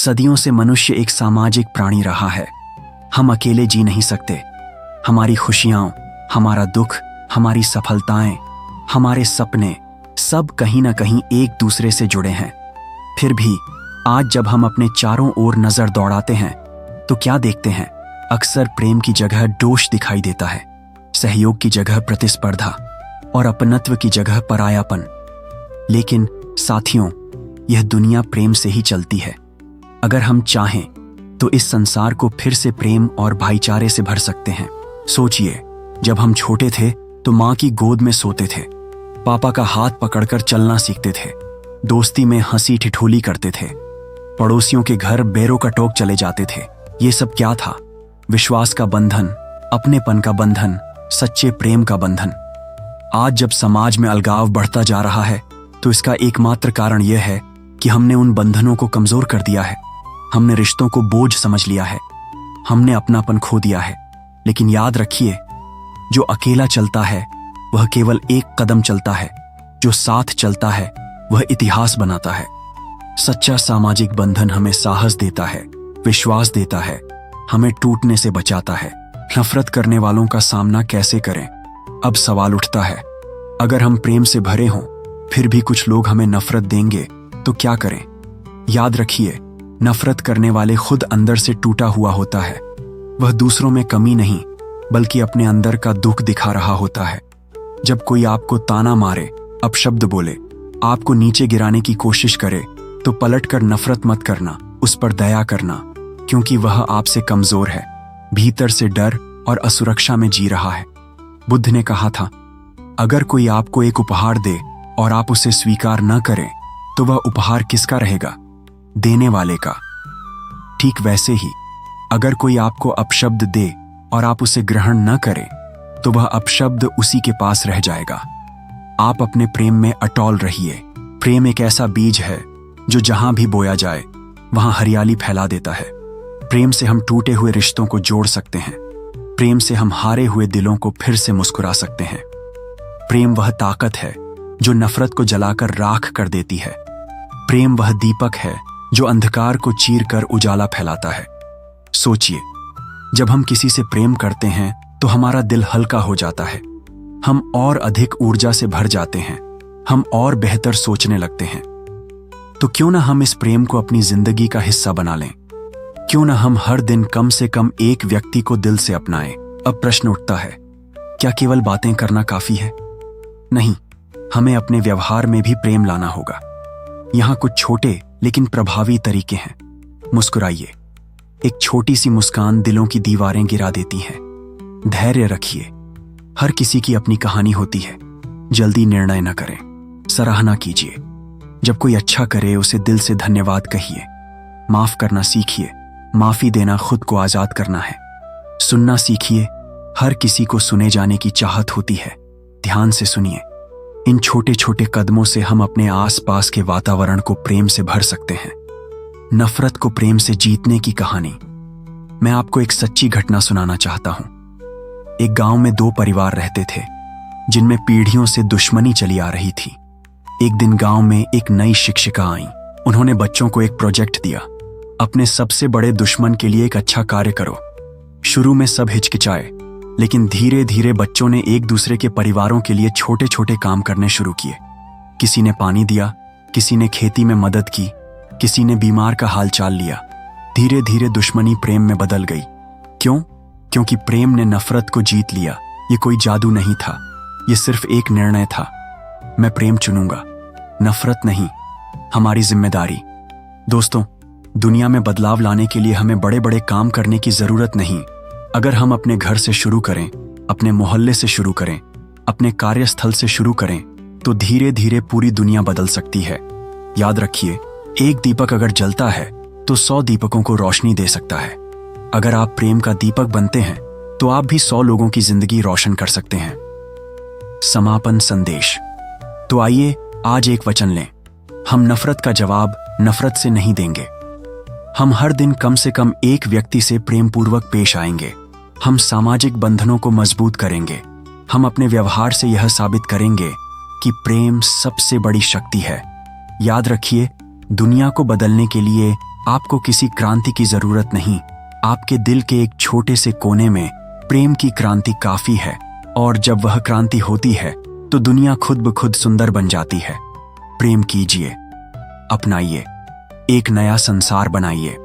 सदियों से मनुष्य एक सामाजिक प्राणी रहा है। हम अकेले जी नहीं सकते। हमारी खुशियां, हमारा दुख, हमारी सफलताएं, हमारे सपने सब कहीं ना कहीं एक दूसरे से जुड़े हैं। फिर भी आज जब हम अपने चारों ओर नजर दौड़ाते हैं तो क्या देखते हैं? अक्सर प्रेम की जगह दोष दिखाई देता है, सहयोग की जगह प्रतिस्पर्धा और अपनत्व की जगह परायापन। लेकिन साथियों, यह दुनिया प्रेम से ही चलती है। अगर हम चाहें तो इस संसार को फिर से प्रेम और भाईचारे से भर सकते हैं। सोचिए, जब हम छोटे थे तो माँ की गोद में सोते थे, पापा का हाथ पकड़कर चलना सीखते थे, दोस्ती में हंसी ठिठोली करते थे, पड़ोसियों के घर बेरों का टोक चले जाते थे। ये सब क्या था? विश्वास का बंधन, अपनेपन का बंधन, सच्चे प्रेम का बंधन। आज जब समाज में अलगाव बढ़ता जा रहा है तो इसका एकमात्र कारण यह है कि हमने उन बंधनों को कमजोर कर दिया है। हमने रिश्तों को बोझ समझ लिया है, हमने अपनापन खो दिया है। लेकिन याद रखिए, जो अकेला चलता है वह केवल एक कदम चलता है, जो साथ चलता है वह इतिहास बनाता है। सच्चा सामाजिक बंधन हमें साहस देता है, विश्वास देता है, हमें टूटने से बचाता है। नफरत करने वालों का सामना कैसे करें? अब सवाल उठता है, अगर हम प्रेम से भरे हों फिर भी कुछ लोग हमें नफरत देंगे तो क्या करें? याद रखिए, नफरत करने वाले खुद अंदर से टूटा हुआ होता है। वह दूसरों में कमी नहीं बल्कि अपने अंदर का दुख दिखा रहा होता है। जब कोई आपको ताना मारे, अपशब्द बोले, आपको नीचे गिराने की कोशिश करे तो पलटकर नफरत मत करना, उस पर दया करना, क्योंकि वह आपसे कमजोर है, भीतर से डर और असुरक्षा में जी रहा है। बुद्ध ने कहा था, अगर कोई आपको एक उपहार दे और आप उसे स्वीकार न करें तो वह उपहार किसका रहेगा? देने वाले का। ठीक वैसे ही अगर कोई आपको अपशब्द दे और आप उसे ग्रहण न करें तो वह अपशब्द उसी के पास रह जाएगा। आप अपने प्रेम में अटल रहिए। प्रेम एक ऐसा बीज है जो जहां भी बोया जाए वहां हरियाली फैला देता है। प्रेम से हम टूटे हुए रिश्तों को जोड़ सकते हैं। प्रेम से हम हारे हुए दिलों को फिर से मुस्कुरा सकते हैं। प्रेम वह ताकत है जो नफरत को जलाकर राख कर देती है। प्रेम वह दीपक है जो अंधकार को चीरकर उजाला फैलाता है। सोचिए, जब हम किसी से प्रेम करते हैं तो हमारा दिल हल्का हो जाता है, हम और अधिक ऊर्जा से भर जाते हैं, हम और बेहतर सोचने लगते हैं। तो क्यों ना हम इस प्रेम को अपनी जिंदगी का हिस्सा बना लें? क्यों ना हम हर दिन कम से कम एक व्यक्ति को दिल से अपनाएं? अब प्रश्न उठता है, क्या केवल बातें करना काफी है? नहीं, हमें अपने व्यवहार में भी प्रेम लाना होगा। यहां कुछ छोटे लेकिन प्रभावी तरीके हैं। मुस्कुराइए। एक छोटी सी मुस्कान दिलों की दीवारें गिरा देती है। धैर्य रखिए। हर किसी की अपनी कहानी होती है। जल्दी निर्णय न करें। सराहना कीजिए। जब कोई अच्छा करे उसे दिल से धन्यवाद कहिए। माफ करना सीखिए। माफी देना खुद को आजाद करना है। सुनना सीखिए। हर किसी को सुने जाने की चाहत होती है। ध्यान से सुनिए। इन छोटे छोटे कदमों से हम अपने आसपास के वातावरण को प्रेम से भर सकते हैं। नफरत को प्रेम से जीतने की कहानी। मैं आपको एक सच्ची घटना सुनाना चाहता हूं। एक गांव में दो परिवार रहते थे जिनमें पीढ़ियों से दुश्मनी चली आ रही थी। एक दिन गांव में एक नई शिक्षिका आई। उन्होंने बच्चों को एक प्रोजेक्ट दिया, अपने सबसे बड़े दुश्मन के लिए एक अच्छा कार्य करो। शुरू में सब हिचकिचाए, लेकिन धीरे धीरे बच्चों ने एक दूसरे के परिवारों के लिए छोटे छोटे काम करने शुरू किए। किसी ने पानी दिया, किसी ने खेती में मदद की, किसी ने बीमार का हाल चाल लिया। धीरे धीरे दुश्मनी प्रेम में बदल गई। क्यों? क्योंकि प्रेम ने नफरत को जीत लिया। ये कोई जादू नहीं था, ये सिर्फ एक निर्णय था। मैं प्रेम चुनूंगा, नफरत नहीं। हमारी जिम्मेदारी। दोस्तों, दुनिया में बदलाव लाने के लिए हमें बड़े बड़े काम करने की जरूरत नहीं। अगर हम अपने घर से शुरू करें, अपने मोहल्ले से शुरू करें, अपने कार्यस्थल से शुरू करें, तो धीरे धीरे पूरी दुनिया बदल सकती है। याद रखिए, एक दीपक अगर जलता है तो 100 दीपकों को रोशनी दे सकता है। अगर आप प्रेम का दीपक बनते हैं तो आप भी 100 लोगों की जिंदगी रोशन कर सकते हैं। समापन संदेश। तो आइए आज एक वचन लें। हम नफरत का जवाब नफरत से नहीं देंगे। हम हर दिन कम से कम एक व्यक्ति से प्रेम पूर्वक पेश आएंगे। हम सामाजिक बंधनों को मजबूत करेंगे। हम अपने व्यवहार से यह साबित करेंगे कि प्रेम सबसे बड़ी शक्ति है। याद रखिए, दुनिया को बदलने के लिए आपको किसी क्रांति की जरूरत नहीं, आपके दिल के एक छोटे से कोने में प्रेम की क्रांति काफी है। और जब वह क्रांति होती है तो दुनिया खुद ब खुद सुंदर बन जाती है। प्रेम कीजिए, अपनाइए, एक नया संसार बनाइए।